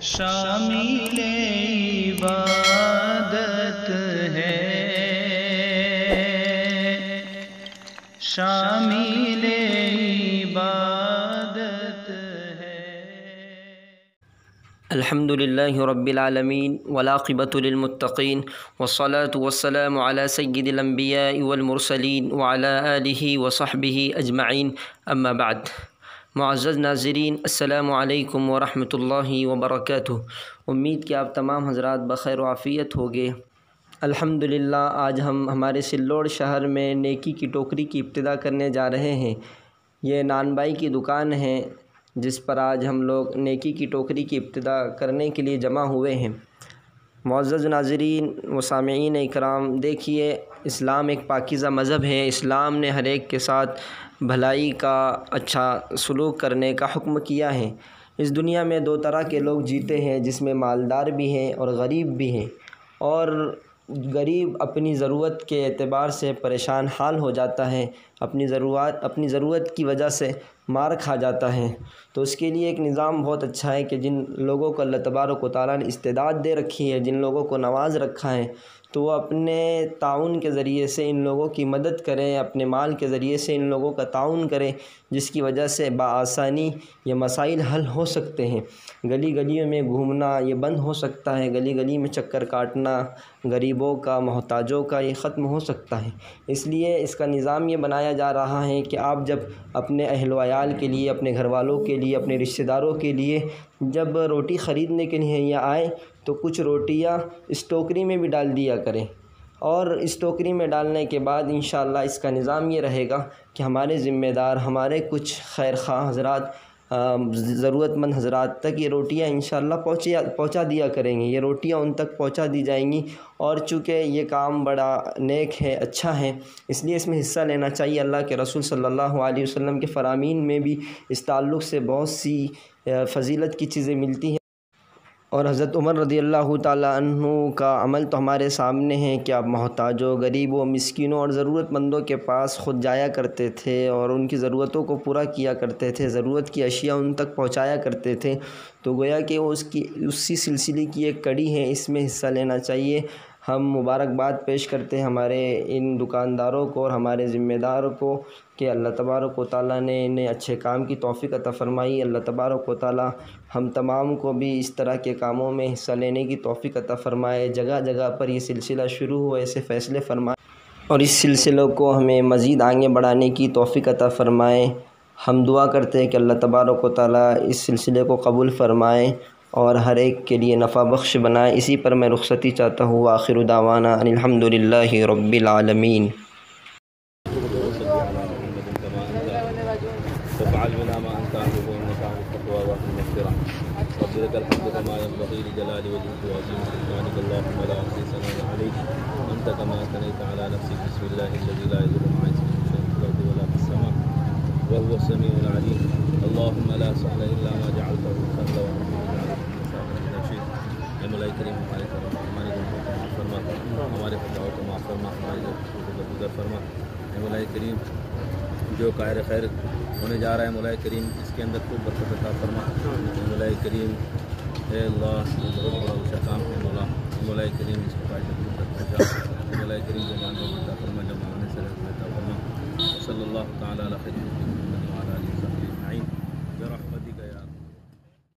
شامل عبادت ہے، شامل عبادت ہے۔ الحمد للہ رب العالمین والعاقبۃ للمتقین والصلاة والسلام علی سید الانبیاء والمرسلین وعلی آلہ وصحبہ اجمعین، اما بعد۔ معزز ناظرین، السلام علیکم ورحمۃ اللہ وبرکاتہ۔ امید کہ آپ تمام حضرات بخیر و عافیت ہوگے۔ الحمدللہ آج ہم ہمارے سلوڑ شہر میں نیکی کی ٹوکری کی ابتدا کرنے جا رہے ہیں۔ یہ نان بائی کی دکان ہے جس پر آج ہم لوگ نیکی کی ٹوکری کی ابتدا کرنے کے لیے جمع ہوئے ہیں۔ معزز ناظرین و سامعین اکرام، دیکھیے اسلام ایک پاکیزہ مذہب ہے۔ اسلام نے ہر ایک کے ساتھ بھلائی کا، اچھا سلوک کرنے کا حکم کیا ہے۔ اس دنیا میں دو طرح کے لوگ جیتے ہیں، جس میں مالدار بھی ہیں اور غریب بھی ہیں، اور غریب اپنی ضرورت کے اعتبار سے پریشان حال ہو جاتا ہے، اپنی ضرورت کی وجہ سے مار کھا جاتا ہے۔ تو اس کے لیے ایک نظام بہت اچھا ہے کہ جن لوگوں کو اللہ تبارک و تعالیٰ نے استعداد دے رکھی ہے، جن لوگوں کو نواز رکھا ہے، تو وہ اپنے تعاون کے ذریعے سے ان لوگوں کی مدد کریں، اپنے مال کے ذریعے سے ان لوگوں کا تعاون کریں، جس کی وجہ سے بآسانی یہ مسائل حل ہو سکتے ہیں۔ گلی گلیوں میں گھومنا یہ بند ہو سکتا ہے، گلی گلی میں چکر کاٹنا غریبوں کا، محتاجوں کا، یہ ختم ہو سکتا ہے۔ اس لیے اس کا نظام یہ بنایا جا رہا ہے کہ آپ جب اپنے اہل و عیال کے لیے، اپنے گھر والوں کے لیے، اپنے رشتہ داروں کے لیے جب روٹی خریدنے کے لیے یہاں آئیں تو کچھ روٹیاں اس ٹوکری میں بھی ڈال دیا کریں، اور اس ٹوکری میں ڈالنے کے بعد انشاءاللہ اس کا نظام یہ رہے گا کہ ہمارے ذمہ دار، ہمارے کچھ خیر خواہ حضرات، ضرورت مند حضرات تک یہ روٹیاں انشاءاللہ پہنچا دیا کریں گے۔ یہ روٹیاں ان تک پہنچا دی جائیں گی، اور چونکہ یہ کام بڑا نیک ہے، اچھا ہے، اس لیے اس میں حصہ لینا چاہیے۔ اللہ کے رسول صلی اللہ علیہ وسلم کے فرامین میں بھی اس تعلق سے بہت سی فضیلت کی چیزیں ملتی ہیں، اور حضرت عمر رضی اللہ تعالیٰ عنہ کا عمل تو ہمارے سامنے ہے کہ آپ محتاجوں، غریبوں، مسکینوں اور ضرورت مندوں کے پاس خود جایا کرتے تھے اور ان کی ضرورتوں کو پورا کیا کرتے تھے، ضرورت کی اشیاء ان تک پہنچایا کرتے تھے۔ تو گویا کہ وہ اسی سلسلے کی ایک کڑی ہے، اس میں حصہ لینا چاہیے۔ ہم مبارکباد پیش کرتے ہیں ہمارے ان دکانداروں کو اور ہمارے ذمہ داروں کو کہ اللہ تبارک و تعالیٰ نے انہیں اچھے کام کی توفیق عطا فرمائی۔ اللہ تبارک و تعالیٰ ہم تمام کو بھی اس طرح کے کاموں میں حصہ لینے کی توفیق عطا فرمائے۔ جگہ جگہ پر یہ سلسلہ شروع ہوا، ایسے فیصلے فرمائے، اور اس سلسلے کو ہمیں مزید آگے بڑھانے کی توفیق عطا فرمائے۔ ہم دعا کرتے ہیں کہ اللہ تبارک و تعالیٰ اس سلسلے کو قبول فرمائے اور ہر ایک کے لیے نفع بخش بنائے۔ اسی پر میں رخصتی چاہتا ہوں۔ آخر دعوانا ان الحمد للہ رب العالمین۔ وافعل بنا ما انت عبد انك عن التقوى واهل المغفره رب لك الحمد كما ينبغي لجلال وجهك وعظيم سلطانك اللهم لا احصي ثناء عليك انت كما اثنيت على نفسك بسم الله الذي لا يضر مع اسمه شيء في الارض ولا في السماء وهو السميع العليم اللهم لا سهل الا ما جعلته سهلا وانت تجعل الانسان اذا شئت اے مولا کریم ہمارے گناہوں کو معاف فرما، ہمارے خطاؤں کو معاف فرما، ہماری غلطیوں کو درگزر فرما۔ اے مولا کریم جو قاہر خیر ہونے جا رہا ہے مولا کریم اس کے اندر خوب برکت عطا فرما۔ مولا کریم اے اللہ یہ بہت بڑا اونچا کام ہے مولا کریم اس کو فائدہ تک پہنچا۔ مولا کریم جمعان عطا فرما، جمع ہونے سے عطا فرما۔ صلی اللہ تعالیٰ علیہ وسلم۔